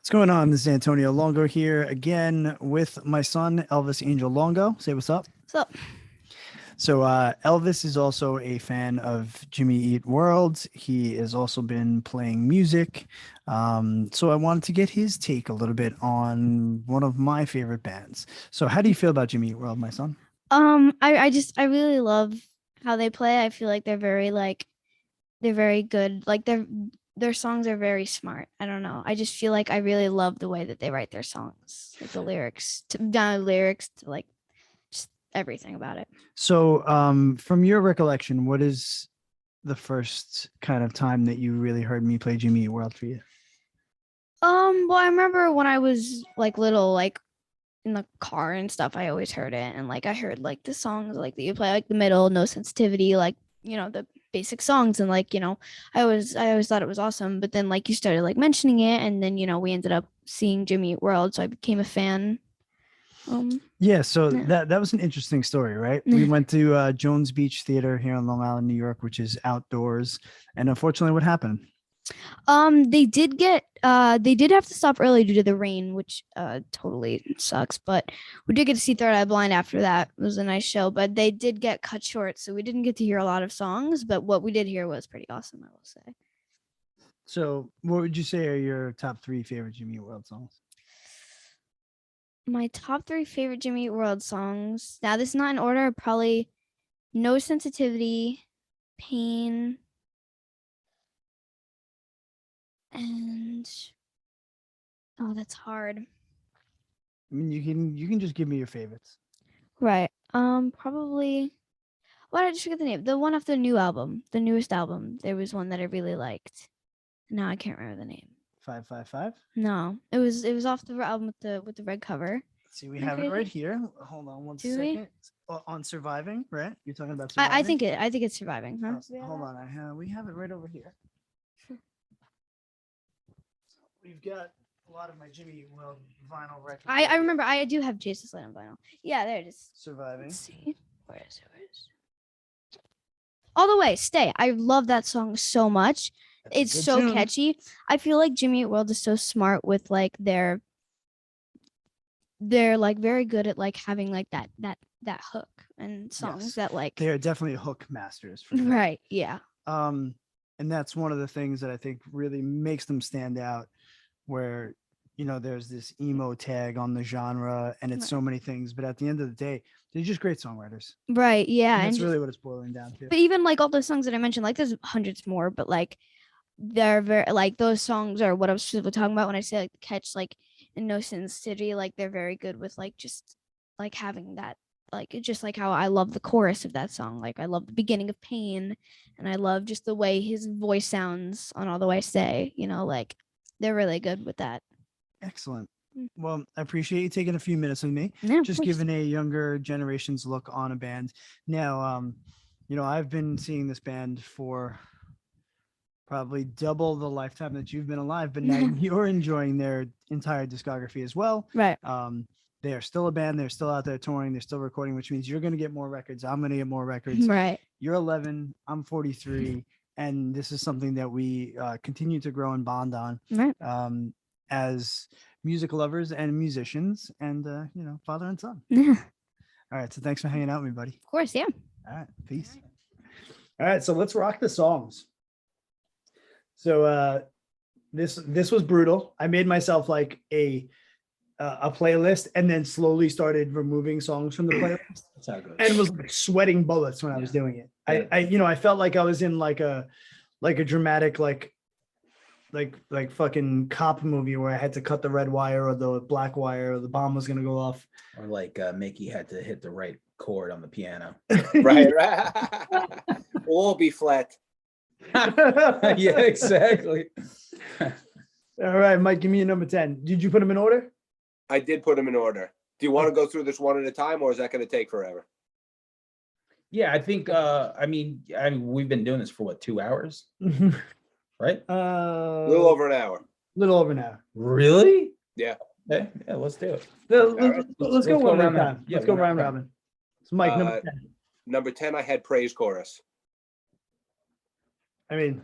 What's going on? This is Antonio Longo here again with my son, Elvis Angel Longo. Say what's up. What's up? So Elvis is also a fan of Jimmy Eat World. He has also been playing music. So I wanted to get his take a little bit on one of my favorite bands. So how do you feel about Jimmy Eat World, my son? I really love how they play. I feel like they're very good. Like their songs are very smart. I don't know. I just feel like I really love the way that they write their songs. Like the lyrics to down the lyrics to like just everything about it. So from your recollection, what is the first kind of time that you really heard me play Jimmy Eat World for you? Well, I remember when I was like little, like in the car and stuff, I always heard it. And like I heard like the songs like that you play, like the middle, no sensitivity, like, the basic songs. And like, I always thought it was awesome. But then like you started like mentioning it, and then we ended up seeing Jimmy Eat World. So I became a fan. Yeah, so Yeah. that was an interesting story, right? We went to Jones Beach Theater here in Long Island, New York, which is outdoors. And unfortunately, what happened? They did have to stop early due to the rain, which totally sucks. But we did get to see Third Eye Blind after that. It was a nice show, but they did get cut short, so we didn't get to hear a lot of songs. But what we did hear was pretty awesome, I will say. So, what would you say are your top three favorite Jimmy Eat World songs? My top three favorite Jimmy Eat World songs. Now, this is not in order. Probably No Sensitivity, Pain, and oh, that's hard. I mean, you can just give me your favorites. Right. Probably. Why did I just forget the name? The one off the new album, the newest album. There was one that I really liked. Now I can't remember the name. 555. No, it was off the album with the red cover. Let's see, we have it right here. Hold on one Do we? second. On Surviving, right? You're talking about I Surviving? think it's Surviving, huh? Hold on, we have it right over here. We've got a lot of my Jimmy Eat World vinyl records. I remember I do have Jason Slade on vinyl. Yeah, there it is. Surviving. Let's see. Where is it? All the Way, Stay. I love that song so much. That's a It's good so tune. catchy. I feel like Jimmy Eat World is so smart with like they're like very good at like having like that hook and songs Yes. that like They are definitely hook masters for sure. right. Yeah. And that's one of the things that I think really makes them stand out, where there's this emo tag on the genre and it's Right. so many things, but at the end of the day, they're just great songwriters. Right. Yeah. And that's And really what it's boiling down to. but even like all the songs that I mentioned, like there's hundreds more, but like they're very like those songs are what I was specifically talking about when I say like catch like in No Sin City, like they're very good with like just like having that like it's just like how I love the chorus of that song. Like I love the beginning of Pain, and I love just the way his voice sounds on All the Way Stay, like they're really good with that. Excellent. Well, I appreciate you taking a few minutes with me, Yeah, just giving a younger generation's look on a band. Now, I've been seeing this band for probably double the lifetime that you've been alive, but now you're enjoying their entire discography as well. Right. They are still a band. They're still out there touring. They're still recording, which means you're going to get more records. I'm going to get more records. Right. You're 11. I'm 43. And this is something that we continue to grow and bond on. Right. As music lovers and musicians and, father and son. Yeah. All right. So thanks for hanging out with me, buddy. Of course. Yeah. All right. Peace. All right. So let's rock the songs. So this was brutal. I made myself like a playlist and then slowly started removing songs from the playlist. That's how it goes. And was like sweating bullets when I was doing it. I felt like I was in like a dramatic like fucking cop movie where I had to cut the red wire or the black wire or the bomb was gonna go off. Or like Mickey had to hit the right chord on the piano. Right. We'll all be flat. Yeah, exactly. All right, Mike, give me a number 10. Did you put them in order? I did put them in order. Do you want to go through this one at a time, or is that going to take forever? Yeah, I think I mean we've been doing this for what, 2 hours? Right? A little over an hour. Little over an hour. Really? Yeah. Yeah, let's do it. Let's go one round robin. Yeah, let's go round robin. So Mike, number 10. Number 10, I had Praise Chorus. I mean,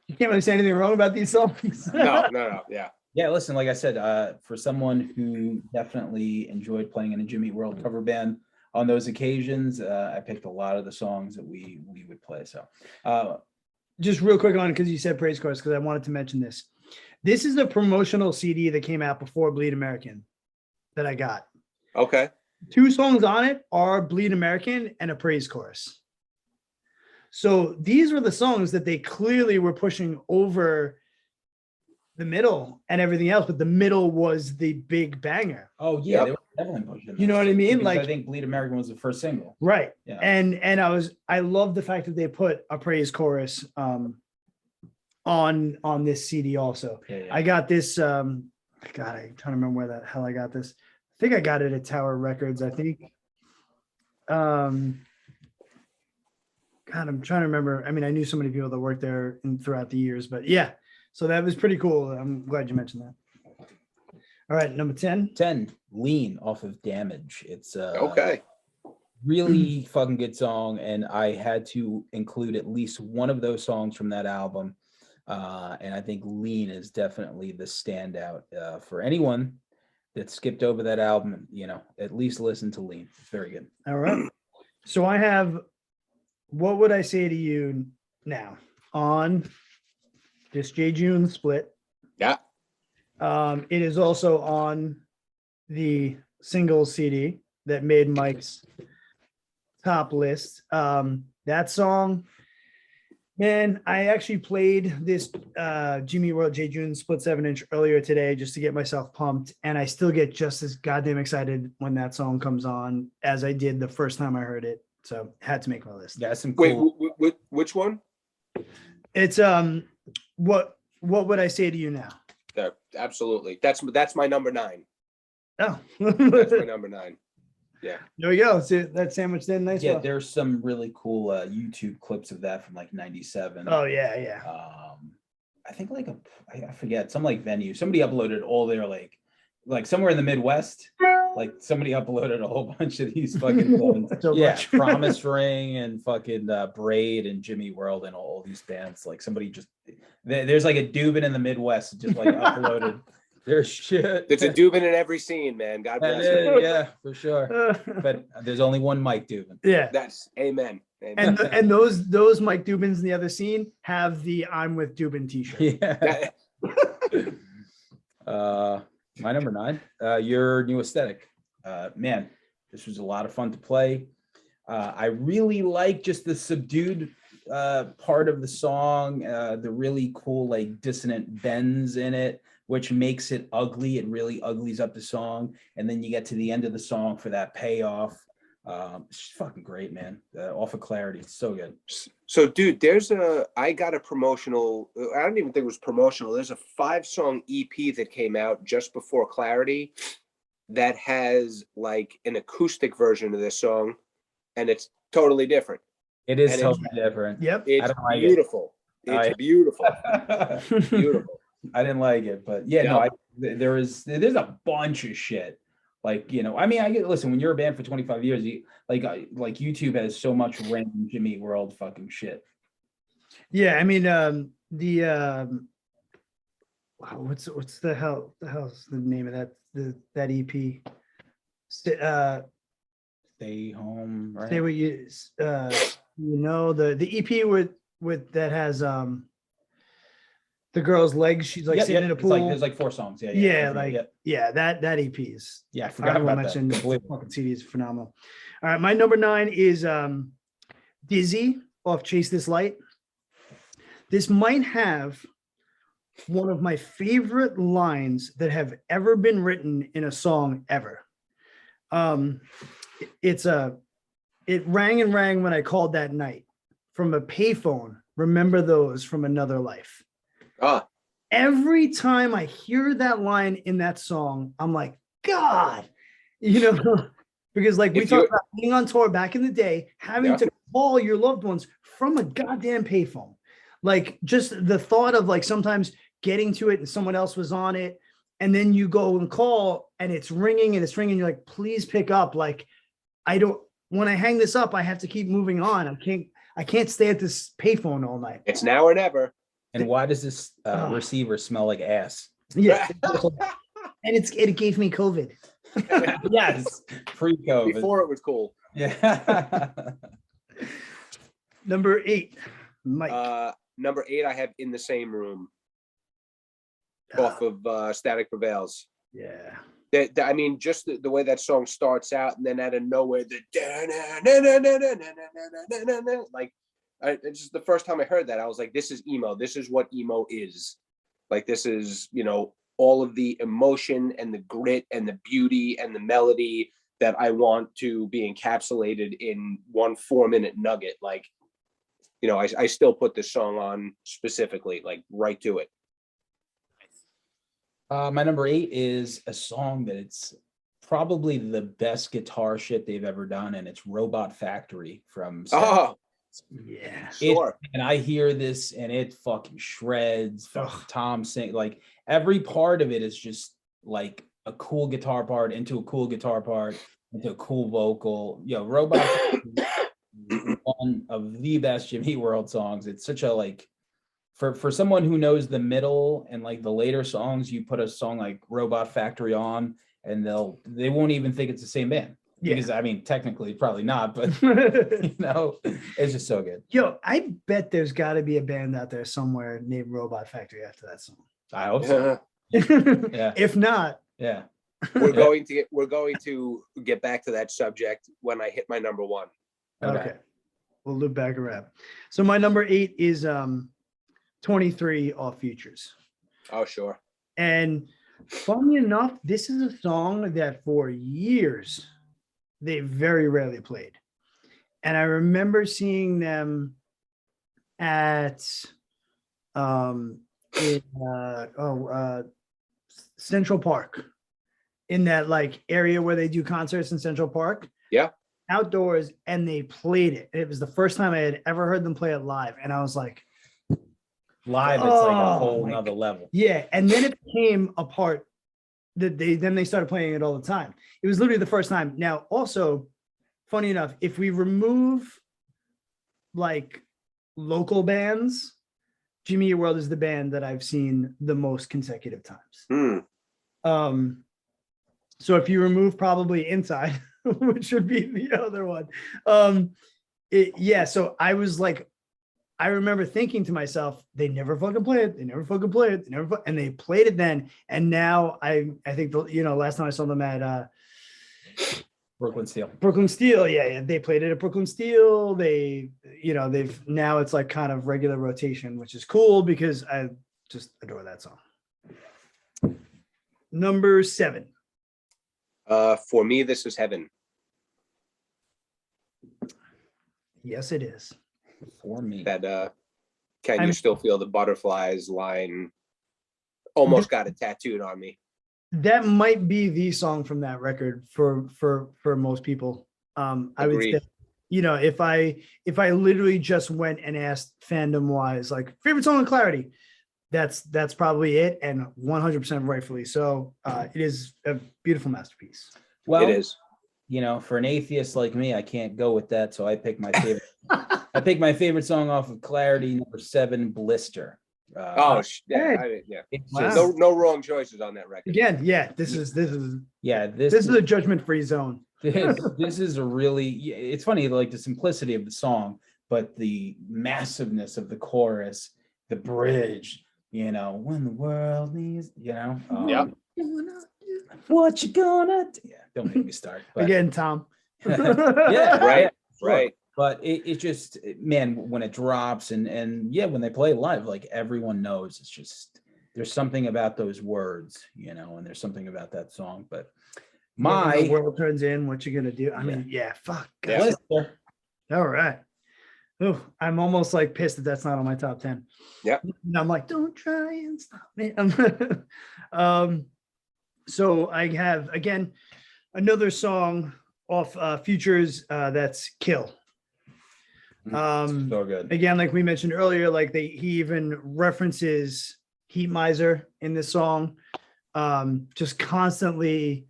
you can't really say anything wrong about these songs. No. Yeah. Yeah, listen, like I said, for someone who definitely enjoyed playing in a Jimmy Eat World cover band on those occasions, I picked a lot of the songs that we would play. So Just real quick on, because you said praise chorus, because I wanted to mention this. This is a promotional CD that came out before Bleed American that I got. Okay. 2 songs on it are Bleed American and a praise chorus. So these were the songs that they clearly were pushing over the middle and everything else, but the middle was the big banger. oh yeah, Yep. they were definitely pushing. You know what I mean? Because I Like, think Bleed American was the first single. right. Yeah. And I love the fact that they put a praise chorus on this CD also. Yeah. I got this God, I'm trying to remember where the hell I got this. I think I got it at Tower Records, I think. God, I'm trying to remember. I mean, I knew so many people that worked there throughout the years, but yeah. So that was pretty cool. I'm glad you mentioned that. All right, number 10. 10, Lean off of Damage. It's Okay. really fucking good song, and I had to include at least one of those songs from that album. And I think Lean is definitely the standout for anyone that skipped over that album. You know, at least listen to Lean. It's very good. All right. So I have What Would I Say to You Now on this J. June split. Yeah. It is also on the single CD that made Mike's top list. That song, man, I actually played this Jimmy Eat World J. June split 7-inch earlier today just to get myself pumped, and I still get just as goddamn excited when that song comes on as I did the first time I heard it. So had to make my list. Yeah, some Wait, cool. which one? It's what would I say to you now? Yeah, absolutely. That's my number 9. Oh, That's my number 9. Yeah. there we go. See that sandwich then nice. Yeah, well. there's some really cool YouTube clips of that from like '97. Oh yeah. I think like I forget, some like venue. Somebody uploaded all their like somewhere in the Midwest. Like somebody uploaded a whole bunch of these fucking things. So Yeah, much. Promise Ring and fucking Braid and Jimmy World and all these bands. Like somebody just there's like a Dubin in the Midwest that just like uploaded their shit. There's a Dubin in every scene, man. God bless you. Yeah, for sure. But there's only one Mike Dubin. yeah. That's amen. Amen. And those Mike Dubins in the other scene have the I'm with Dubin t-shirt. Yeah. My number 9, your new aesthetic. Man, this was a lot of fun to play. I really like just the subdued part of the song, the really cool like dissonant bends in it, which makes it ugly. It really uglies up the song, and then you get to the end of the song for that payoff. It's fucking great, man. Off of Clarity, it's so good. So, dude, I got a promotional, I don't even think it was promotional. There's a 5-song EP that came out just before Clarity that has like an acoustic version of this song, and it's totally different. It is And totally different. Yep. It's like beautiful. It's beautiful. Beautiful. I didn't like it, but yeah, no, there's a bunch of shit. Like, you know, I mean, listen, when you're a band for 25 years, like YouTube has so much random Jimmy Eat World fucking shit. Yeah, I mean, what's the hell's the name of that EP? Stay Home, right? Stay with you. The EP with that has the girl's legs. She's like sitting in a It's pool. like, there's like 4 songs. that EP is. I I forgot will about mention that. the fucking CD is phenomenal. All right, my number 9 is Dizzy off Chase This Light. This might have one of my favorite lines that have ever been written in a song ever. It rang and rang when I called that night from a payphone. Remember those from another life. Every time I hear that line in that song, I'm like, God, because like we talked about being on tour back in the day, having to call your loved ones from a goddamn payphone. Like just the thought of like sometimes getting to it and someone else was on it, and then you go and call and it's ringing. You're like, please pick up. Like, when I hang this up, I have to keep moving on. I can't stay at this payphone all night. It's now or never. And why does this receiver smell like ass? Yeah. And it gave me COVID. Yes, pre-COVID. Before it was cool. Yeah. Number 8, Mike. Number 8, I have In the Same Room off of Static Prevails. Yeah. I mean, just the way that song starts out, and then out of nowhere, like, it's just the first time I heard that, I was like, this is emo. This is what emo is. Like, this is, all of the emotion and the grit and the beauty and the melody that I want to be encapsulated in one 4-minute nugget. Like, I still put this song on specifically, like, right to it. My number 8 is a song that it's probably the best guitar shit they've ever done, and it's Robot Factory from Oh, yeah. sure. And I hear this and it fucking shreds. Ugh. Tom sing, like every part of it is just like a cool guitar part into a cool guitar part into a cool vocal. Robot Factory is one of the best Jimmy Eat World songs. It's such a like for someone who knows the middle and like the later songs, you put a song like Robot Factory on and they won't even think it's the same band. Yeah. Because I mean, technically, probably not, but it's just so good. Yo, I bet there's got to be a band out there somewhere named Robot Factory after that song. I hope so. Yeah. If not, yeah, we're going to get back to that subject when I hit my number 1. Okay. We'll loop back around. So my number 8 is 23 off Futures. Oh, sure. And funny enough, this is a song that for years they very rarely played. And I remember seeing them at Central Park, in that like area where they do concerts in Central Park. Yeah. Outdoors, and they played it. It was the first time I had ever heard them play it live. And I was like, live, it's like a whole nother level. Yeah. And then it became a part that they started playing it all the time. It was literally the first time. Now, also, funny enough, if we remove like local bands, Jimmy Eat World is the band that I've seen the most consecutive times. So if you remove probably Inside, which would be the other one. So I was like, I remember thinking to myself, they never fucking play it. They never fucking play it. And they played it then. And now I think, last time I saw them at Brooklyn Steel. Yeah. They played it at Brooklyn Steel. They've now it's like kind of regular rotation, which is cool because I just adore that song. Number 7. For me, this is Heaven. Yes, it is. For me. That Can You Still Feel the Butterflies line almost got it tattooed on me. That might be the song from that record for most people. I would say, if I literally just went and asked fandom wise, like favorite song on Clarity, that's probably it, and 100% rightfully so. It is a beautiful masterpiece. Well, it is. For an atheist like me, I can't go with that, so I pick my favorite. I picked my favorite song off of Clarity, number 7, Blister. Wow. No wrong choices on that record. Again, this is a judgment-free zone. This is a really, it's funny, like the simplicity of the song, but the massiveness of the chorus, the bridge, when the world needs, what you gonna do? Yeah, don't make me start. But, again, Tom. Right. But it just, man, when it drops and when they play live, like everyone knows, it's just, there's something about those words, and there's something about that song. But when the world turns in, what you gonna do? I mean, fuck. All right. Oh, I'm almost like pissed that that's not on my top 10. Yeah. And I'm like, don't try and stop me. So I have, again, another song off Futures, that's Kill. So good. Again, like we mentioned earlier, like he even references Heat Miser in this song. Just constantly,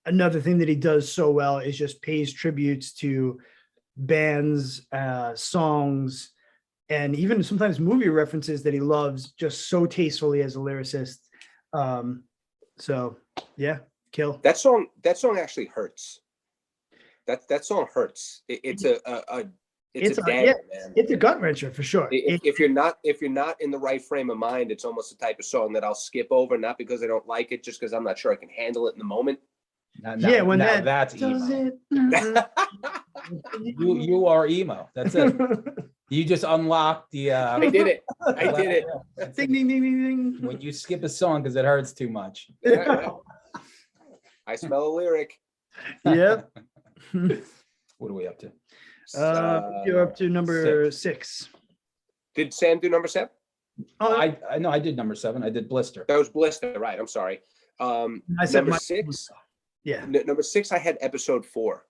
another thing that he does so well is just pays tributes to bands, songs, and even sometimes movie references that he loves just so tastefully as a lyricist. So yeah, kill. That song actually hurts. That song hurts. It's a It's a dagger, man. it's a gut wrencher for sure. If you're not in the right frame of mind, it's almost the type of song that I'll skip over, not because I don't like it, just because I'm not sure I can handle it in the moment. That's emo. You are emo. That's it. You just unlocked the. I did it. I did it. Ding ding ding ding ding. When you skip a song because it hurts too much. I smell a lyric. Yep. What are we up to? You're up to number 6. Did Sam do number 7? Oh, I know I did number 7. I did Blister. That was Blister, right? I'm sorry. I said Number 6. Yeah. Number 6, I had episode 4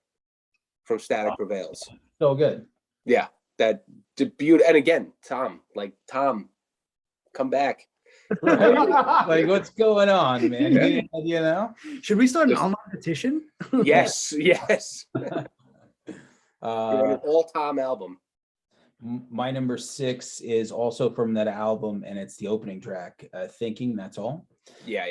from Static Prevails. So good. Yeah, that debut. And again, Tom, come back. Like, what's going on, man? You know? Should we start an online petition? Yes. You want an all-time album. My number 6 is also from that album, and it's the opening track, Thinking That's All. Yeah.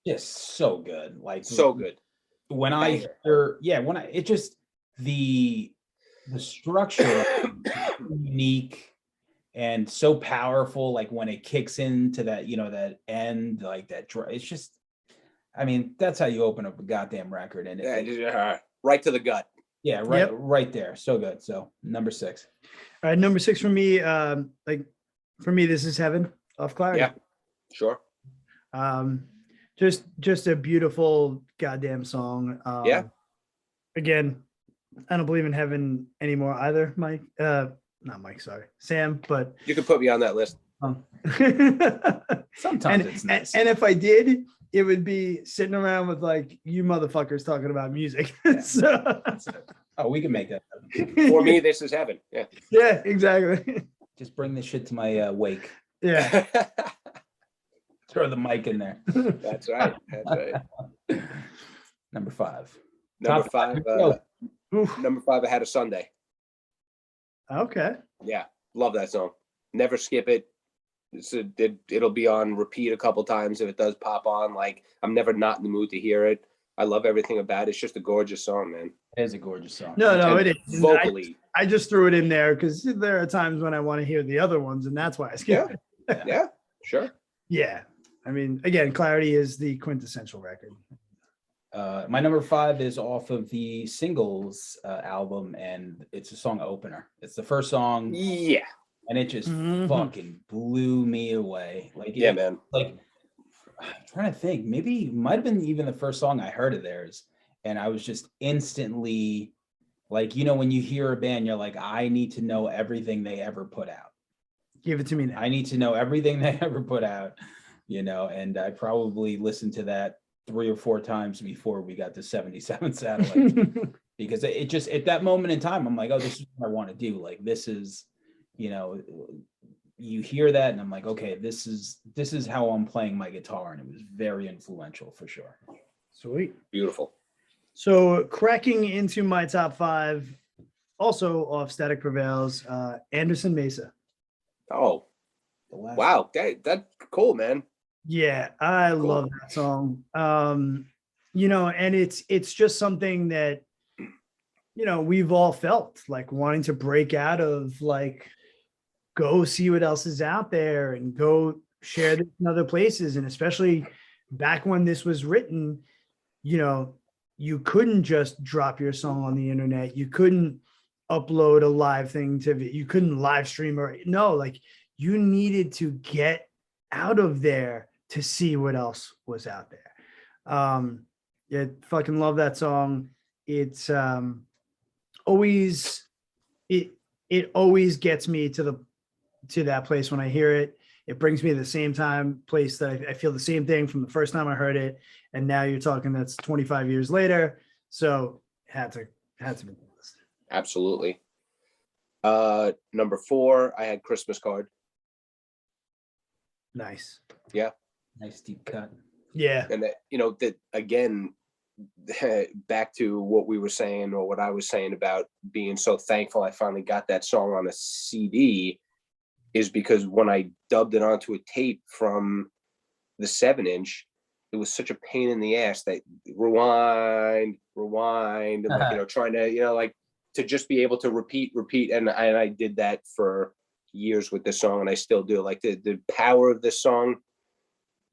Just so good. Like, So good. When I hear, it just the structure unique and so powerful. Like when it kicks into that, that end, like that. It's just, I mean, that's how you open up a goddamn record, and right to the gut. Yeah, right, right there. So good. So number 6. All right, number 6 for me. For me, this is Heaven off Clarity. Yeah, sure. Just a beautiful goddamn song. Yeah. Again, I don't believe in heaven anymore either, Mike. Not Mike, sorry, Sam. But you can put me on that list. Sometimes it's nice. And if I did, it would be sitting around with like you motherfuckers talking about music. So, we can make that happen. For me, this is heaven. Yeah. Yeah, exactly. Just bring this shit to my wake. Yeah. Throw the mic in there. That's right. Number 5. Number 5. Number 5. I Had a Sunday. Okay. Yeah, love that song. Never skip it. It'll be on repeat a couple times if it does pop on. Like, I'm never not in the mood to hear it. I love everything about it. It's just a gorgeous song, man. It is a gorgeous song. No, it is. Vocally. I just threw it in there because there are times when I want to hear the other ones, and that's why I skipped it. Yeah, sure. Yeah. I mean, again, Clarity is the quintessential record. My number 5 is off of the Singles album, and it's a song opener. It's the first song. Yeah. And it just fucking blew me away. Like, man. Like, I'm trying to think. Maybe it might have been even the first song I heard of theirs. And I was just instantly like, when you hear a band, you're like, I need to know everything they ever put out. Give it to me now. I need to know everything they ever put out, and I probably listened to that 3 or 4 times before we got to 77 Satellites. Because it just, at that moment in time, I'm like, oh, this is what I want to do. Like, this is, you hear that and I'm like, okay, this is how I'm playing my guitar. And it was very influential for sure. Sweet. Beautiful. So cracking into my top 5, also off Static Prevails, Anderson Mesa. Oh, wow. That's cool, man. Yeah, I love that song. And it's just something that, we've all felt like wanting to break out of, like, go see what else is out there and go share this in other places. And especially back when this was written, you couldn't just drop your song on the internet. You couldn't upload a live thing you couldn't live stream you needed to get out of there to see what else was out there. Yeah, fucking love that song. It's always gets me to that place when I hear it. It brings me to the same place that I feel the same thing from the first time I heard it. And now you're talking that's 25 years later. So had to be on the list. Absolutely. Number 4, I had Christmas Card. Nice. Yeah. Nice deep cut. Yeah. And that again, back to what we were saying, or what I was saying about being so thankful I finally got that song on a CD, is because when I dubbed it onto a tape from the 7-inch, it was such a pain in the ass that rewind, and like, trying to, like to just be able to repeat. And I did that for years with this song, and I still do. Like the power of this song,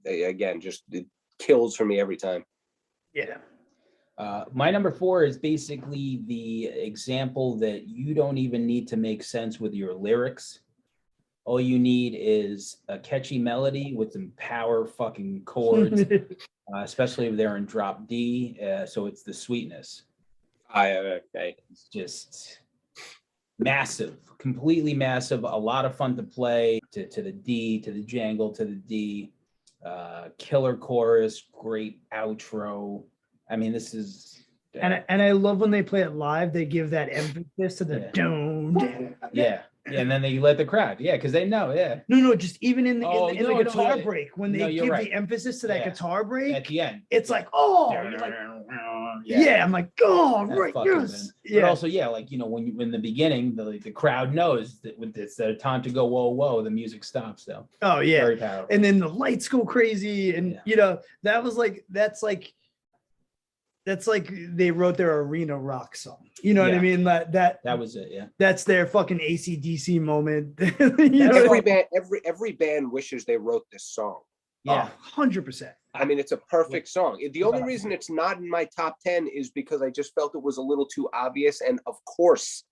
again, just it kills for me every time. Yeah. My number 4 is basically the example that you don't even need to make sense with your lyrics. All you need is a catchy melody with some power fucking chords, especially if they're in drop D. So it's the Sweetness. Okay. It's just massive, completely massive. A lot of fun to play to the D, to the jangle, to the D. Killer chorus, great outro. I mean, this is. And I love when they play it live. They give that emphasis to the don't. Yeah. And then they let the crowd, because they know, No, just even in the guitar yeah. break, when they give the emphasis to that guitar break at the end, it's like, oh, you're like, I'm like, oh, right, yes. But also, like, when in the beginning, the crowd knows that when it's the time to go, whoa, the music stops, though. Oh, yeah. Very powerful. And then the lights go crazy, and that was like, that's like they wrote their arena rock song. You know what I mean? That was it. Yeah. That's their fucking AC/DC moment. Every band wishes they wrote this song. Yeah, 100%. I mean, it's a perfect song. The only reason it's not in my top 10 is because I just felt it was a little too obvious. And of course,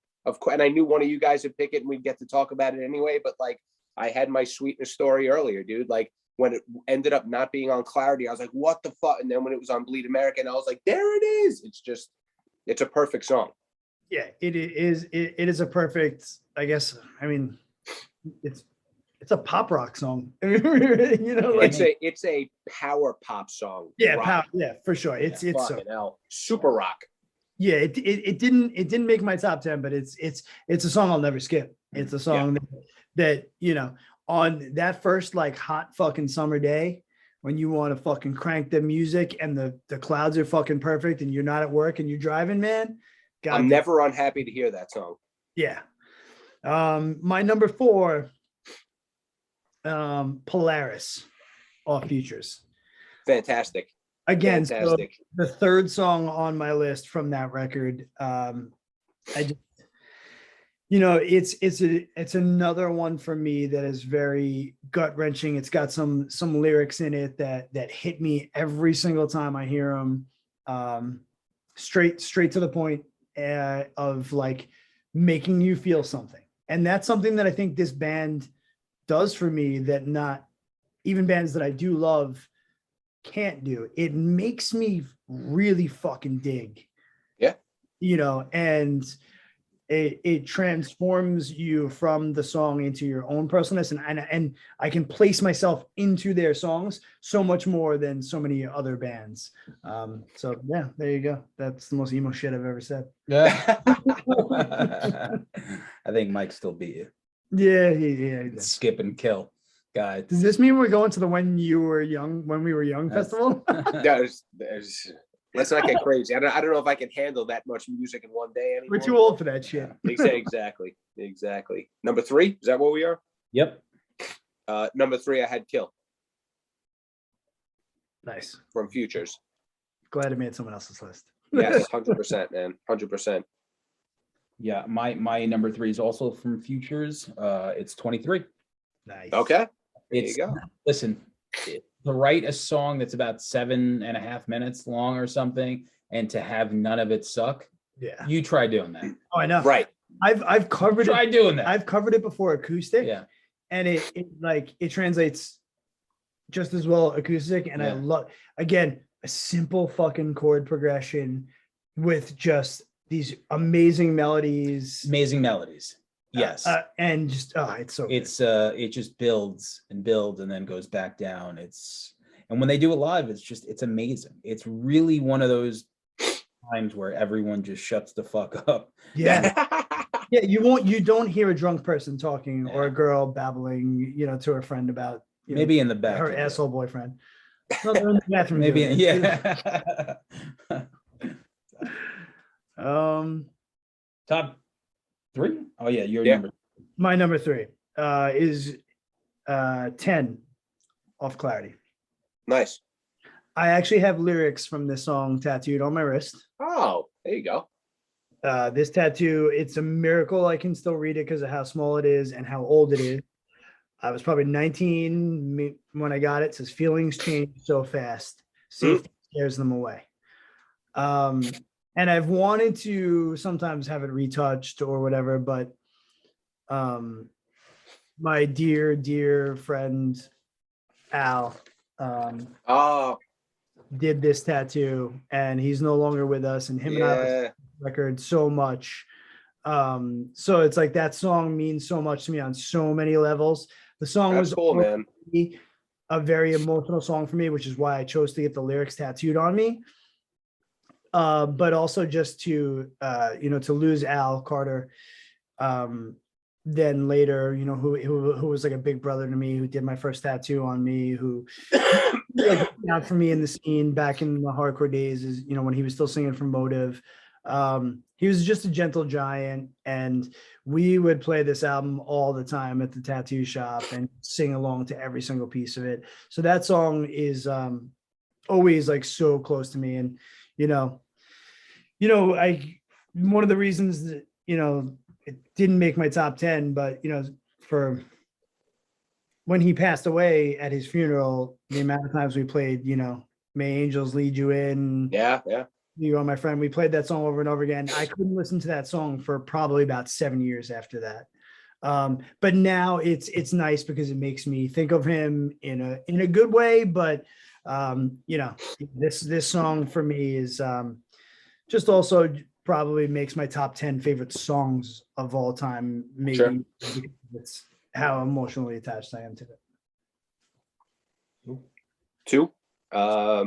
and I knew one of you guys would pick it and we'd get to talk about it anyway. But like, I had my Sweetness story earlier, dude. Like, when it ended up not being on Clarity, I was like, what the fuck? And then when it was on Bleed American, I was like, there it is. It's a perfect song. Yeah, it is. It is a perfect, I guess. I mean, it's a pop rock song. Like, it's a power pop song. Yeah, for sure. It's super rock. Yeah, it didn't make my top 10, but it's a song I'll never skip. It's a song that on that first like hot fucking summer day when you want to fucking crank the music and the clouds are fucking perfect and you're not at work and you're driving, man. I'm never unhappy to hear that song. Yeah. My number 4, Polaris, Off Futures. Fantastic. Again, fantastic. So the third song on my list from that record. I just, it's another one for me that is very gut wrenching. It's got some lyrics in it that hit me every single time I hear them. Straight to the point of like making you feel something, and that's something that I think this band does for me that not even bands that I do love can't do. It makes me really fucking dig. Yeah. And it transforms you from the song into your own personalness, and I can place myself into their songs so much more than so many other bands. So yeah, there you go. That's the most emo shit I've ever said. Yeah. I think Mike still beat you. Yeah. Skip and kill, guy. Does this mean we're going to the When We Were Young festival? Let's not get crazy. I don't know if I can handle that much music in one day anymore. We're too old for that shit. Exactly. Number 3, is that where we are? Yep. Number 3, I had Kill. Nice. From Futures. Glad I made someone else's list. Yes, 100%, man. 100%. Yeah, my number 3 is also from Futures. It's 23. Nice. Okay. There you go. Listen, to write a song that's about 7.5 minutes long or something, and to have none of it suck. Yeah. You try doing that. Oh, I know. Right. I've covered Try doing that. I've covered it before acoustic. Yeah. And it translates just as well acoustic. And I love, again, a simple fucking chord progression with just these amazing melodies. Yes. And just it's so it just builds and then goes back down. And when they do it live, it's amazing. It's really one of those times where everyone just shuts the fuck up. Yeah. Yeah, you don't hear a drunk person talking or a girl babbling, to her friend about maybe in the back her asshole boyfriend. No, they're in the bathroom. Maybe top 3? Oh yeah, your number. My number 3 is 10 off Clarity. Nice. I actually have lyrics from this song tattooed on my wrist. Oh, there you go. This tattoo, it's a miracle I can still read it because of how small it is and how old it is. I was probably 19 when I got it. It says feelings change so fast. Safety scares them away. And I've wanted to sometimes have it retouched or whatever, but my dear friend Al Oh, did this tattoo, and he's no longer with us, and him and I yeah. record so much. So it's like that song means so much to me on so many levels. The song That's was cool, man. a very emotional song for me, which is why I chose to get the lyrics tattooed on me. But also just to to lose Al Carter, then later, who was like a big brother to me, who did my first tattoo on me, who like out for me in the scene back in the hardcore days, is when he was still singing for Motive. He was just a gentle giant, and we would play this album all the time at the tattoo shop and sing along to every single piece of it. So that song is always like so close to me. And I one of the reasons that it didn't make my top 10, but for when he passed away at his funeral, the amount of times we played May Angels Lead You In, Yeah. You Are My Friend, we played that song over and over again. I couldn't listen to that song for probably about 7 years after that. But now it's nice because it makes me think of him in a good way. But this song for me is just also probably makes my top 10 favorite songs of all time. Maybe Sure. because it's how emotionally attached I am to it. Two. I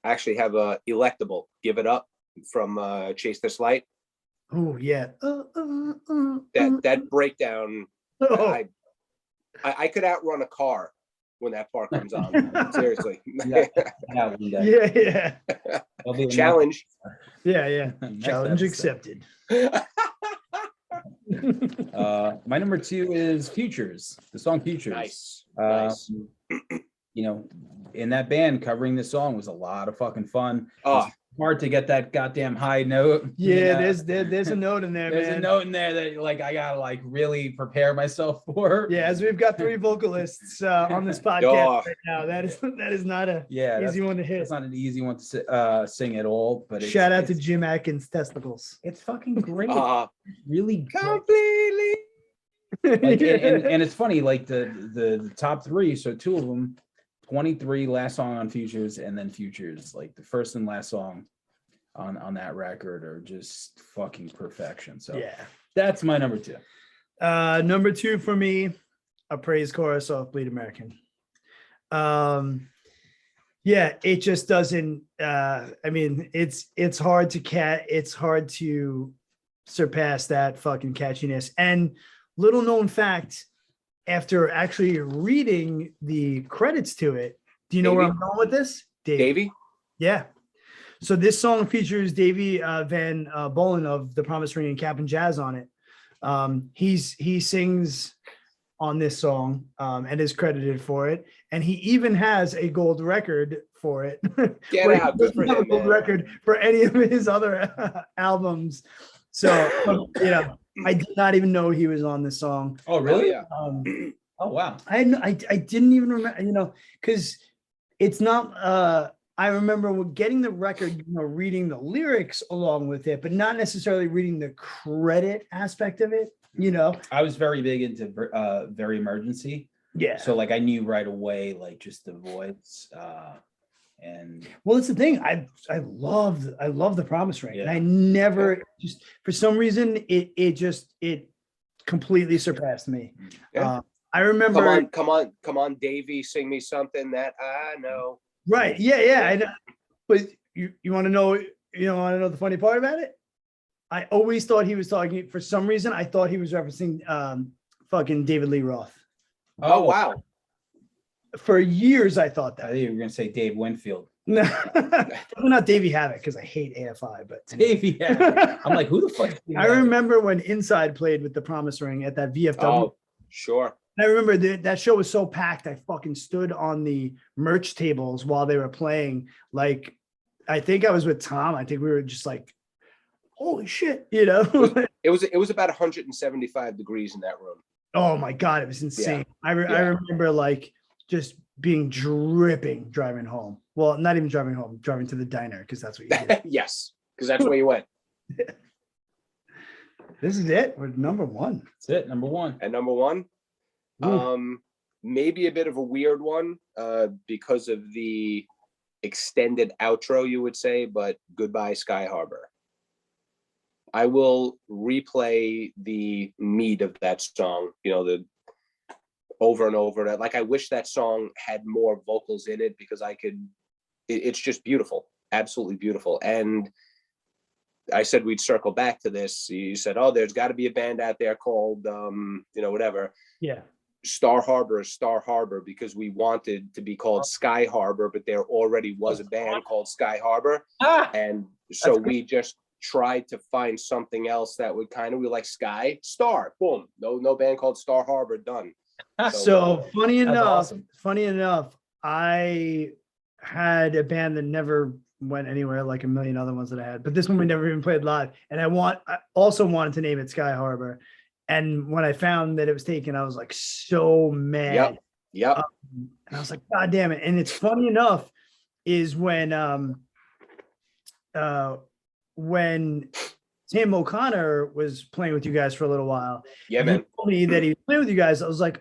actually have a Electable, Give It Up from Chase This Light. Oh yeah. That breakdown, Oh. I could outrun a car when that part comes on. Seriously. Yeah, one day. Yeah. That'll be the Challenge. Yeah. next Challenge episode. accepted. My number 2 is Futures, the song Futures. Nice. Nice. Nice. In that band, covering this song was a lot of fucking fun. Oh, It's hard to get that goddamn high note. Yeah, there's a note in there, There's man. a note in there that I gotta really prepare myself for. Yeah, as we've got 3 vocalists on this podcast right now, that is not a easy one to hit. It's not an easy one to sing at all. But Shout out to Jim Atkins' testicles. It's fucking great. It's really good. completely. And it's funny, like the top 3, so 2 of them, 23, last song on Futures, and then Futures, like the first and last song on that record are just fucking perfection. So yeah, that's my number 2. Number 2 for me, a praise chorus off Bleed American. Yeah, it just doesn't. It's hard to surpass that fucking catchiness. And little known fact, after actually reading the credits to it, do you know where I'm going with this? Davey? Yeah. So this song features Davey Van Bolen of The Promise Ring and Cap'n Jazz on it. He sings on this song and is credited for it. And he even has a gold record for it. Get out. Good for have a him, gold man. record for any of his other albums. So, I did not even know he was on this song. Oh, really? Oh, yeah. Oh, wow. I didn't even remember, because it's not, I remember getting the record, reading the lyrics along with it, but not necessarily reading the credit aspect of it, I was very big into Very Emergency. Yeah. So I knew right away, just the voice. And well, it's the thing. I love The Promise Ring. Yeah. And I never just, for some reason, it completely surpassed me. Yeah. I remember. Come on, Davey, sing me something that I know. Right. Yeah. I know. But you want to know, the funny part about it? I always thought he was talking, for some reason, I thought he was referencing fucking David Lee Roth. Oh, wow. For years, I thought I that. think you were going to say Dave Winfield. No, definitely not Davey Havoc, because I hate AFI. But Davey, yeah. I'm like, who the fuck? I remember when Inside played with The Promise Ring at that VFW. Oh, sure. And I remember that show was so packed. I fucking stood on the merch tables while they were playing. Like, I think I was with Tom. I think we were just like, holy shit, you know? It was about 175 degrees in that room. Oh my God, it was insane. I remember like just being dripping driving home. Well, not even driving home, driving to the diner because that's what you did. Yes, because that's where you went. This is it. We're number one. That's it. Number one. And number one, maybe a bit of a weird one because of the extended outro, you would say, but Goodbye Sky Harbor. I will replay the meat of that song, you know, the over and over. Like, I wish that song had more vocals in it because it's just beautiful, absolutely beautiful. And I said we'd circle back to this. You said, oh, there's got to be a band out there called, whatever. Yeah. Star Harbor is Star Harbor because we wanted to be called Sky Harbor, but there already was a band called Sky Harbor. And so we just tried to find something else that would kind of be like Sky Star. Boom. No band called Star Harbor. Done. So funny enough, awesome. I had a band that never went anywhere like a million other ones that I had, but this one we never even played live. And I also wanted to name it Sky Harbor. And when I found that it was taken, I was like so mad. Yep. And I was like, God damn it. And it's funny enough is when Tim O'Connor was playing with you guys for a little while. Yeah, and man. he told me that he was playing with you guys. I was like,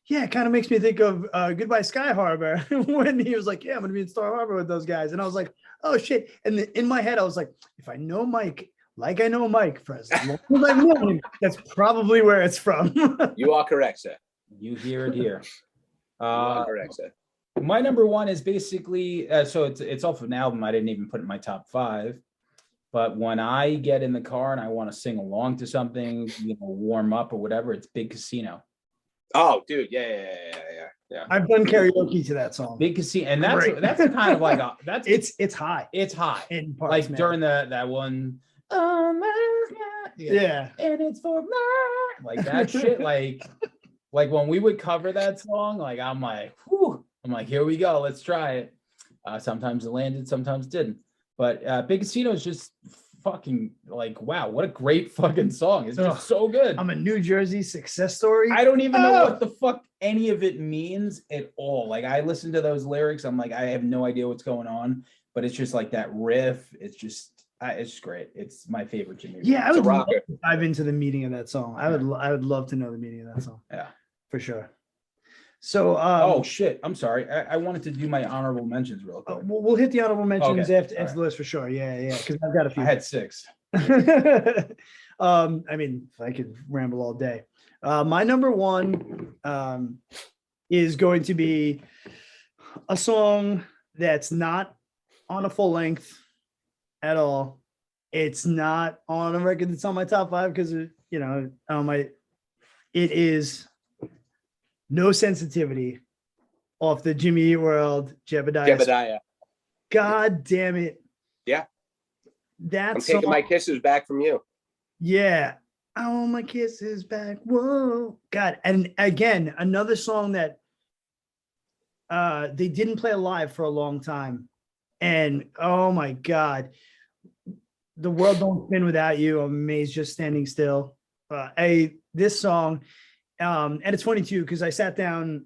yeah, it kind of makes me think of Goodbye Sky Harbor when he was like, yeah, I'm going to be in Star Harbor with those guys. And I was like, oh shit. And in my head, I was like, if I know Mike, like I know Mike for as long as I've known him, that's probably where it's from. You are correct, sir. You hear it here. You are correct, sir. My number one is basically, so it's off of an album I didn't even put in my top 5. But when I get in the car and I want to sing along to something, warm up or whatever, it's Big Casino. Oh, dude, yeah. I've done karaoke to that song. Big Casino, and that's kind of like it's high. It's high in parts, like man. During that one. Oh my God. Yeah. And it's for my like that shit. Like when we would cover that song, like I'm like, whew. I'm like, here we go, let's try it. Sometimes it landed, sometimes it didn't. But Big Casino is just fucking like, wow, what a great fucking song. It's just so good. I'm a New Jersey success story. I don't even know what the fuck any of it means at all. Like, I listen to those lyrics, I'm like, I have no idea what's going on, but it's just like that riff. It's just great. It's my favorite Jimmy. Yeah, I would love to dive into the meaning of that song. I would love to know the meaning of that song. Yeah, for sure. So, oh shit, I'm sorry. I wanted to do my honorable mentions real quick. We'll hit the honorable mentions after the list for sure. Yeah, because I've got a few. I had 6. I mean, I could ramble all day. My number one is going to be a song that's not on a full length at all. It's not on a record that's on my top 5 because it is No Sensitivity off the Jimmy Eat World Jebediah. God damn it. Yeah. I'm taking my kisses back from you. Yeah. I want my kisses back. Whoa. God. And again, another song that they didn't play live for a long time. And oh my God. The World Don't Spin Without You. I'm amazed just standing still. This song, and it's funny too, because I sat down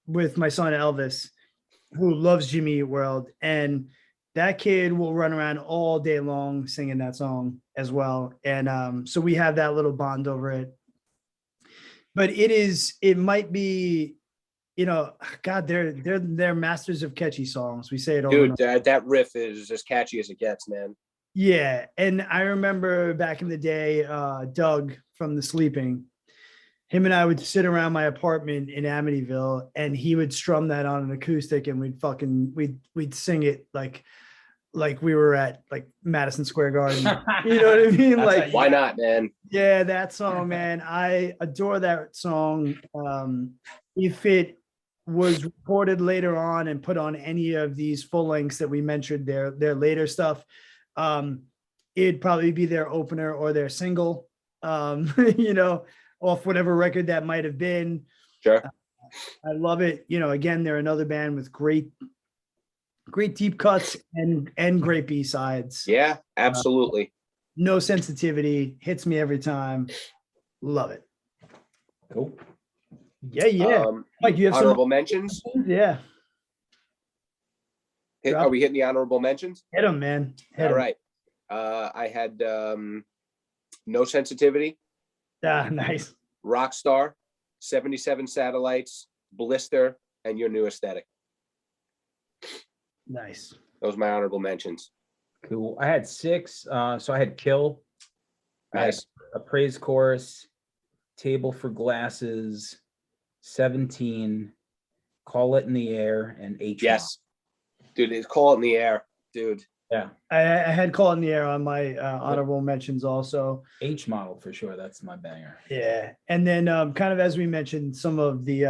with my son Elvis, who loves Jimmy Eat World, and that kid will run around all day long singing that song as well. And so we have that little bond over it. But it might be, God, they're masters of catchy songs. We say it all. Dude, that riff is as catchy as it gets, man. Yeah. And I remember back in the day, Doug from The Sleeping, him and I would sit around my apartment in Amityville, and he would strum that on an acoustic, and we'd sing it like we were at like Madison Square Garden. You know what I mean? Like, why not, man? Yeah, that song, man. I adore that song. If it was recorded later on and put on any of these full lengths that we mentioned, their later stuff, it'd probably be their opener or their single. off whatever record that might have been. Sure. I love it. You know, again, they're another band with great deep cuts and great B-sides. Yeah, absolutely. No sensitivity, hits me every time. Love it. Cool. Yeah. Mike, you have some Honorable mentions. yeah. Are we hitting the honorable mentions? Hit them, man. Hit All 'em. right. I had No Sensitivity, Nice. Rockstar, 77 Satellites, Blister, and Your New Aesthetic. Nice. Those are my honorable mentions. Cool. I had 6. So I had Kill. I had Nice. a praise chorus, Table for Glasses, 17, Call It in the Air, and H. Yes. Dude, it's Call It in the Air. Dude. Yeah. I had Call in the Air on my honorable mentions also. H Model for sure. That's my banger. Yeah. And then kind of as we mentioned, some of the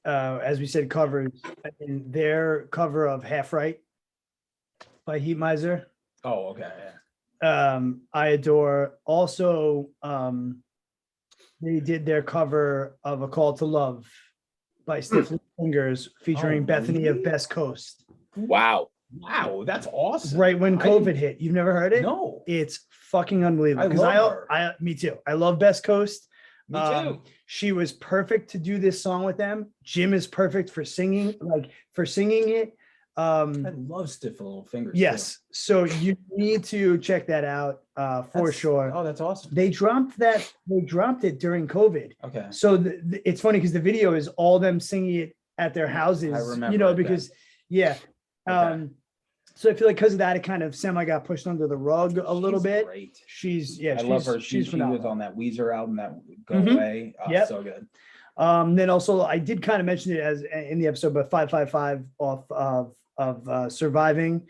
as we said, covers. I mean, their cover of Half Right by Heat Miser. Oh, okay. I adore. Also, they did their cover of A Call to Love by Stiff Little Fingers featuring Oh, Bethany of really? Best Coast. Wow. Wow, that's awesome. Right when I COVID didn't- hit. You've never heard it? No, It's fucking unbelievable. I Because love her. I me too. I love Best Coast. me too. She was perfect to do this song with them. Jim is perfect for singing it. I love Stiff Little Fingers. too. Yes. So you need to check that out for That's- sure. Oh, that's awesome. They dropped it during COVID. Okay. So it's funny because the video is all them singing it at their houses. I remember You know, it then. because yeah. Okay. So I feel like because of that, it kind of semi got pushed under the rug a little She's bit. Great. I I love her. She was phenomenal. on that Weezer album, that Go Mhm. Away. Oh, Yep. so good. Then also I did kind of mention it as in the episode, but 555 off of Surviving,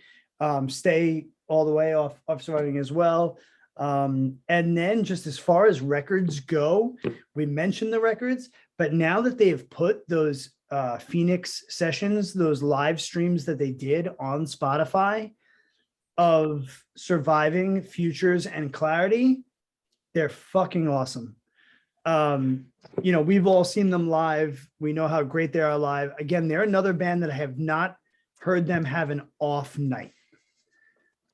Stay all the way off of Surviving as well. And then just as far as records go, we mentioned the records, but now that they have put those Phoenix sessions, those live streams that they did on Spotify of Surviving, Futures, and Clarity, they're fucking awesome. You know, we've all seen them live. We know how great they are live. Again, they're another band that I have not heard them have an off night.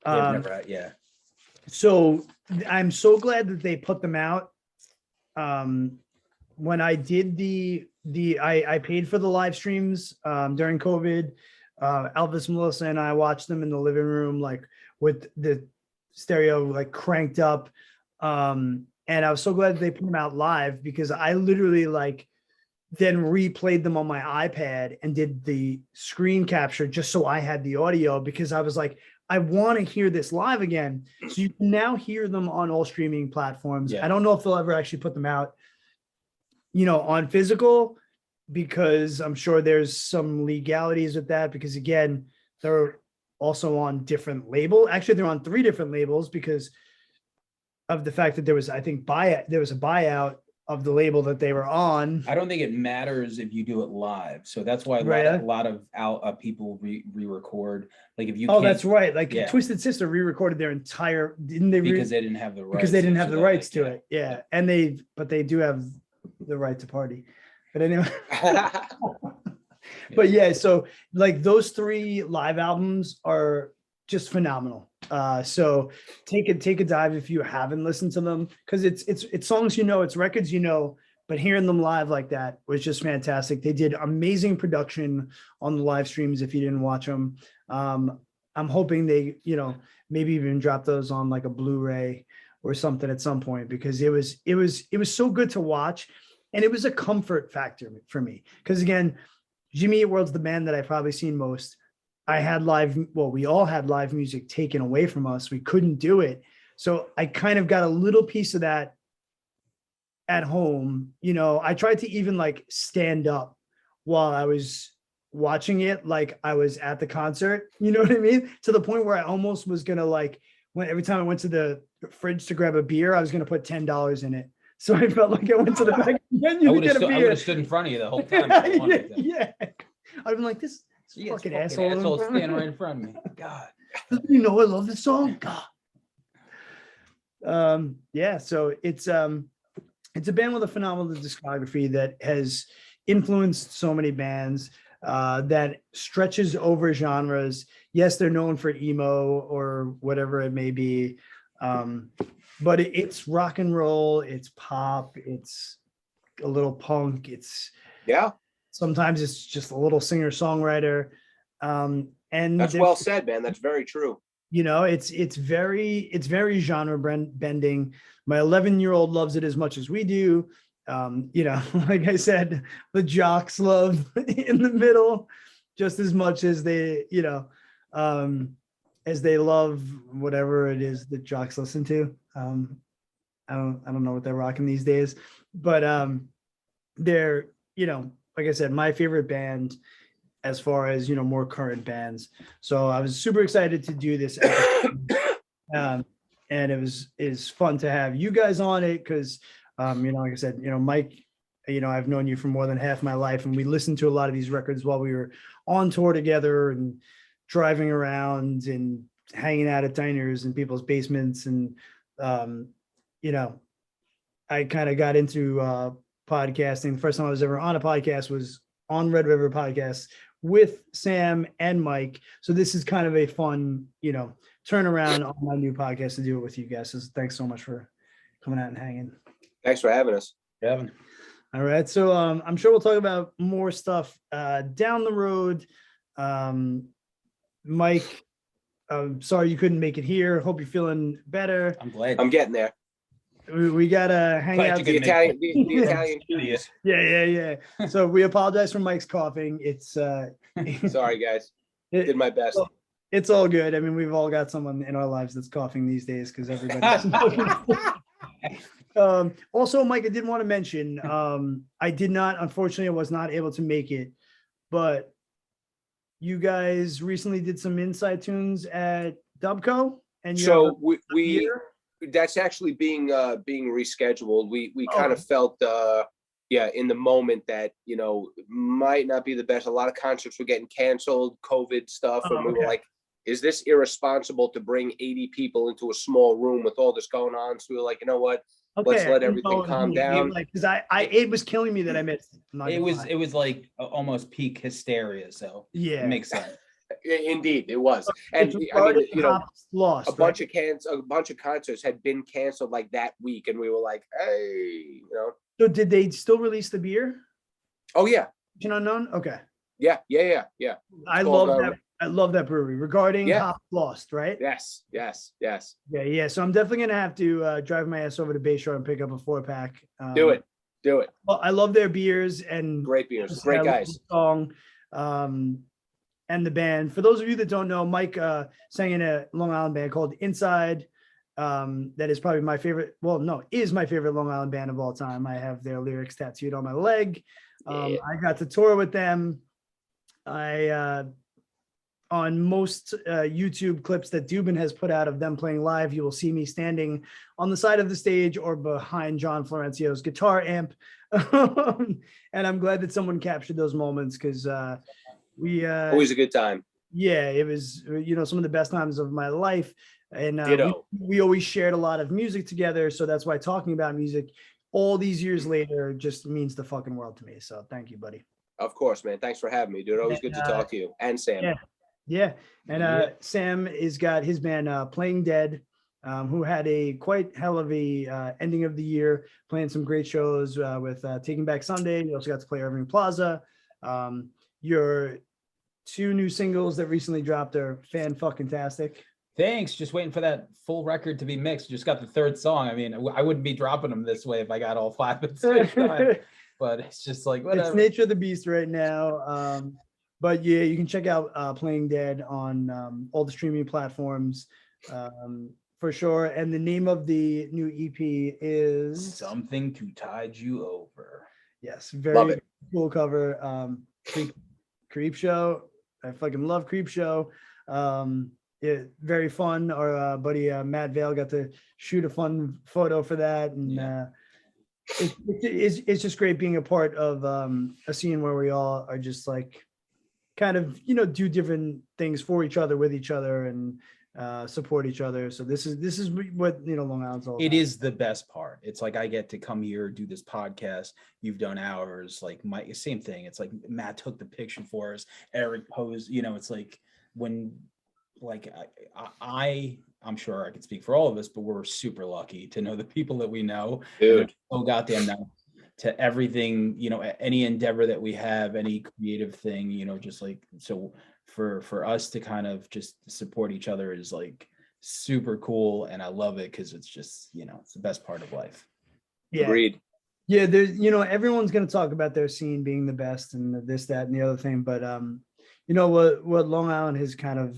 They've never had, yeah. So I'm so glad that they put them out. When I did I paid for the live streams during COVID. Elvis, Melissa, and I watched them in the living room, like with the stereo like cranked up. And I was so glad that they put them out live because I literally like then replayed them on my iPad and did the screen capture just so I had the audio because I was like, I want to hear this live again. So you can now hear them on all streaming platforms. Yeah. I don't know if they'll ever actually put them out, you know, on physical because I'm sure there's some legalities with that because again, they're also on different label. Actually, they're on 3 different labels because of the fact that there was, I think, there was a buyout of the label that they were on. I don't think it matters if you do it live. So that's why Right. a lot of people re-record. Like if you Oh, can't, that's right. Like Yeah. Twisted Sister re-recorded their entire, didn't they? because they didn't have the rights. Because they didn't have so the that rights they- to it. Yeah. And but they do have the right to party. But anyway, but yeah, so like those 3 live albums are just phenomenal. So take a dive if you haven't listened to them because it's songs, you know, it's records, you know, but hearing them live like that was just fantastic. They did amazing production on the live streams. If you didn't watch them, I'm hoping they, you know, maybe even drop those on like a Blu-ray or something at some point because it was so good to watch. And it was a comfort factor for me. Because again, Jimmy Eat World's the band that I've probably seen most. We all had live music taken away from us. We couldn't do it. So I kind of got a little piece of that at home. You know, I tried to even like stand up while I was watching it, like I was at the concert, you know what I mean? To the point where I almost was going to like, every time I went to the fridge to grab a beer, I was going to put $10 in it. So I felt like I went to the back of the menu to get a I would beer. have stood in front of you the whole time. if I wanted to. Yeah. I've been like, this Yeah, fucking this asshole. standing right in front of me. God. You know, I love this song. God. Yeah, so it's a band with a phenomenal discography that has influenced so many bands, that stretches over genres. Yes, they're known for emo or whatever it may be, but it's rock and roll, it's pop, it's a little punk, it's Yeah, sometimes it's just a little singer-songwriter. And that's well said, man. That's very true. it's very genre bending. My 11-year-old loves it as much as we do. Like I said, the jocks love in the middle just as much as as they love whatever it is that jocks listen to. I don't know what they're rocking these days, but they're, like I said, my favorite band as far as more current bands. So I was super excited to do this episode. And is fun to have you guys on it because like I said, Mike, I've known you for more than half my life, and we listened to a lot of these records while we were on tour together and driving around and hanging out at diners and people's basements. And I kind of got into podcasting. The first time I was ever on a podcast was on Red River Podcast with Sam and Mike. So this is kind of a fun, turnaround on my new podcast to do it with you guys. So thanks so much for coming out and hanging. Thanks for having us. Kevin. All right. So I'm sure we'll talk about more stuff down the road. Mike, I'm sorry you couldn't make it here. Hope you're feeling better. I'm glad. I'm getting there. We gotta hang Glad out. you The could Italian, the Italian cuties. Yeah. So we apologize for Mike's coughing. It's Sorry, guys. Did my best. It's all good. I mean, we've all got someone in our lives that's coughing these days because everybody's also, Mike, I did want to mention, unfortunately, I was not able to make it, but you guys recently did some inside tunes at Dubco, and So we that's actually being rescheduled. We kind of felt in the moment that might not be the best. A lot of concerts were getting canceled, COVID stuff, and we were like, is this irresponsible to bring 80 people into a small room with all this going on? So we were like, you know what? Let's let everything calm down. Because it was killing me that I missed it. It was like almost peak hysteria. So yeah, it makes sense. Indeed, it was. And lost, a bunch of concerts had been canceled like that week, and we were like, hey, So did they still release the beer? Oh yeah. Unknown? Okay. Yeah. I love that. I love that brewery. Regarding Hop Lost, right? Yes. Yeah. So I'm definitely gonna have to drive my ass over to Bayshore and pick up a 4-pack. Do it. Well, I love their beers and great beers, great guys. Song, and the band. For those of you that don't know, Mike sang in a Long Island band called Inside. That is probably my favorite. Well, no, is my favorite Long Island band of all time. I have their lyrics tattooed on my leg. I got to tour with them. On most YouTube clips that Dubin has put out of them playing live, you will see me standing on the side of the stage or behind John Florencio's guitar amp. And I'm glad that someone captured those moments because we always a good time. Yeah, it was some of the best times of my life. And we always shared a lot of music together. So that's why talking about music all these years later just means the fucking world to me. So thank you, buddy. Of course, man. Thanks for having me, dude. Always good to talk to you. And Sam. Yeah. And Sam has got his band Playing Dead, who had a quite hell of a ending of the year, playing some great shows with Taking Back Sunday. You also got to play Irving Plaza. Your 2 new singles that recently dropped are fan-fucking-tastic. Thanks. Just waiting for that full record to be mixed. Just got the 3rd song. I mean, I wouldn't be dropping them this way if I got all 5 at the same time. But it's just like, whatever. It's nature of the beast right now. But yeah, you can check out Playing Dead on all the streaming platforms for sure. And the name of the new EP is Something to Tide You Over. Yes, very cool cover. Creep Show. I fucking love Creep Show. Yeah, very fun. Our buddy Matt Vale got to shoot a fun photo for that. And it's just great being a part of a scene where we all are just like kind of do different things for each other, with each other, and support each other. So this is what, you know, Long Island's all It about. is the best part. It's like I get to come here, do this podcast. You've done ours. Like my same thing. It's like Matt took the picture for us. Eric posed. You know, it's like when, like I'm sure I can speak for all of us, but we're super lucky to know the people that we know. Dude. So goddamn nice to everything. You know, any endeavor that we have, any creative thing. You know, just like so. For us to kind of just support each other is like super cool, and I love it because it's just, you know, it's the best part of life. Yeah. Agreed. Yeah, there's, you know, everyone's going to talk about their scene being the best and this, that, and the other thing, but you know what Long Island has kind of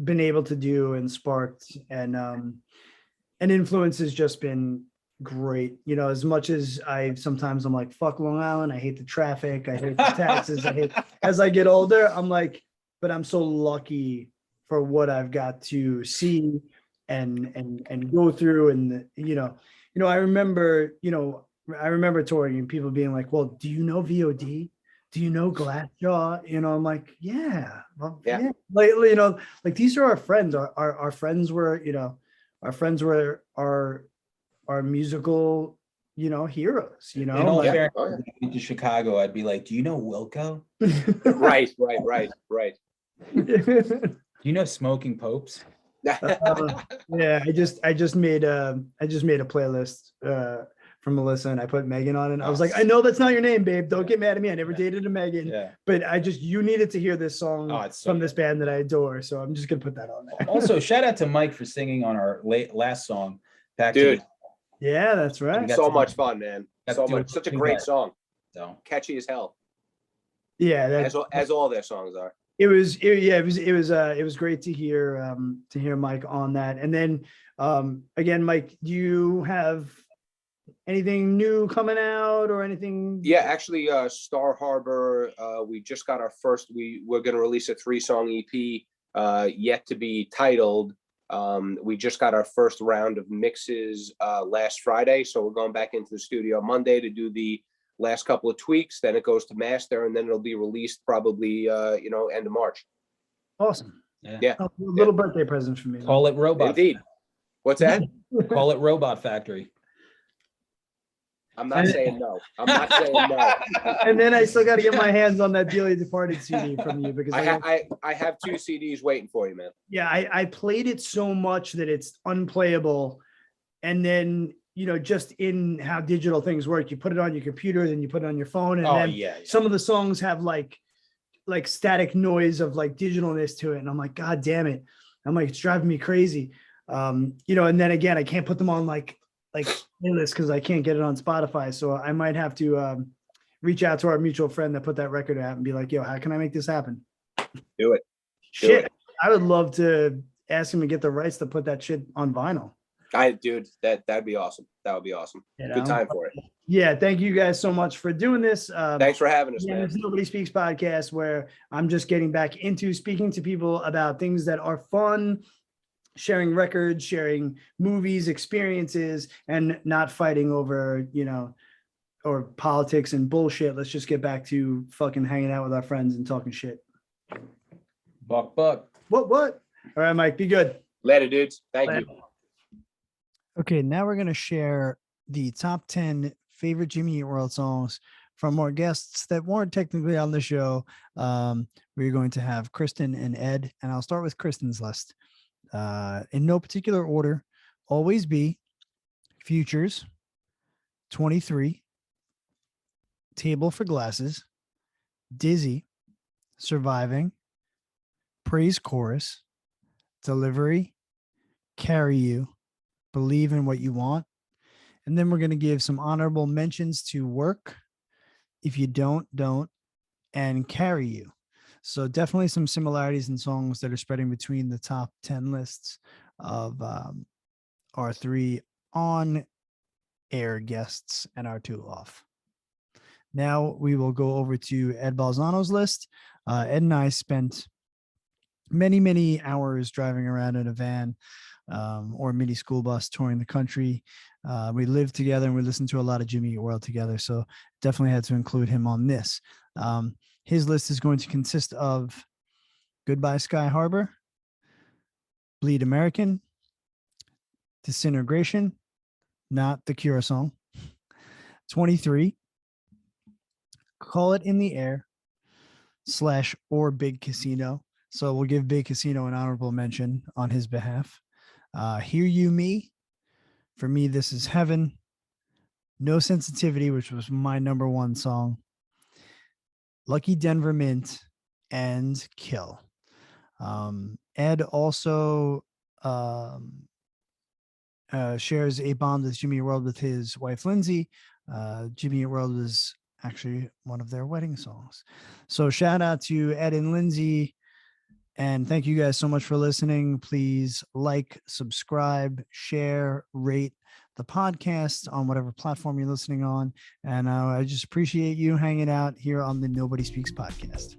been able to do and sparked and influence has just been great. You know, as much as sometimes I'm like, fuck Long Island, I hate the traffic, I hate the taxes, I hate, as I get older, I'm like, but I'm so lucky for what I've got to see and go through. And I remember touring and people being like, well, do you know VOD? Do you know Glassjaw? You know, I'm like, yeah, well, yeah. Like, you know, like these are our friends. Our friends were, you know, our musical, you know, heroes, you know. In all like, fairness, if I went to Chicago, I'd be like, do you know Wilco? Right. Do you know Smoking Popes? yeah, I just made a playlist from Melissa and I put Megan on it. I was like, I know that's not your name, babe. Don't get mad at me. I never dated a Megan. Yeah. But you needed to hear this song from this band that I adore. So I'm just gonna put that on there. Also, shout out to Mike for singing on our last song. Dude. Yeah, that's right. So much fun, man. So much, such a great song. So catchy as hell. Yeah, as all their songs are. It was great to hear Mike on that. And then again, Mike, do you have anything new coming out or anything? Yeah, actually, Star Harbor, we just got our first, we're going to release a 3-song EP, yet to be titled. We just got our first round of mixes last Friday, so we're going back into the studio Monday to do the last couple of tweaks. Then it goes to master, and then it'll be released probably end of March. Awesome. Yeah. A little birthday present for me. Call it Robot. Indeed. What's that? Call it Robot Factory. I'm not saying no. And then I still got to get my hands on that Dearly Departed CD from you because I have 2 CDs waiting for you, man. Yeah, I played it so much that it's unplayable. And then, you know, just in how digital things work, you put it on your computer, then you put it on your phone, and then some of the songs have like static noise of like digitalness to it. And I'm like, God damn it. I'm like, it's driving me crazy. You know, and then again, I can't put them on like playlist because I can't get it on Spotify. So I might have to reach out to our mutual friend that put that record out and be like, yo, how can I make this happen? Do it. Shit. I would love to ask him to get the rights to put that shit on vinyl. Dude, that'd be awesome. That would be awesome. You know? Good time for it. Yeah, thank you guys so much for doing this. Thanks for having us, man. It's Nobody Speaks podcast, where I'm just getting back into speaking to people about things that are fun, sharing records, sharing movies, experiences, and not fighting over, you know, or politics and bullshit. Let's just get back to fucking hanging out with our friends and talking shit. Buck. What? All right, Mike, be good. Later, dudes. Thank you. Okay, now we're going to share the top 10 favorite Jimmy Eat World songs from our guests that weren't technically on the show. We're going to have Kristen and Ed, and I'll start with Kristen's list. In no particular order: Always Be, Futures, 23, Table for Glasses, Dizzy, Surviving, Praise Chorus, Delivery, Carry You, Believe in What You Want. And then we're going to give some honorable mentions to Work, If You Don't, and Carry You. So definitely some similarities in songs that are spreading between the top 10 lists of our 3 on-air guests and our 2 off. Now we will go over to Ed Balzano's list. Ed and I spent many, many hours driving around in a van or mini school bus touring the country. We lived together and we listened to a lot of Jimmy Eat World together. So definitely had to include him on this. His list is going to consist of Goodbye Sky Harbor, Bleed American, Disintegration, not the Cure song, 23, Call It in the Air, / or Big Casino. So we'll give Big Casino an honorable mention on his behalf. Hear You Me, For Me This Is Heaven, No Sensitivity, which was my number one song, Lucky Denver Mint, and Kill. Ed also shares a bond with Jimmy Eat World with his wife Lindsay. Jimmy Eat World was actually one of their wedding songs. So shout out to Ed and Lindsay. And thank you guys so much for listening. Please like, subscribe, share, rate the podcast on whatever platform you're listening on. And I just appreciate you hanging out here on the Nobody Speaks podcast.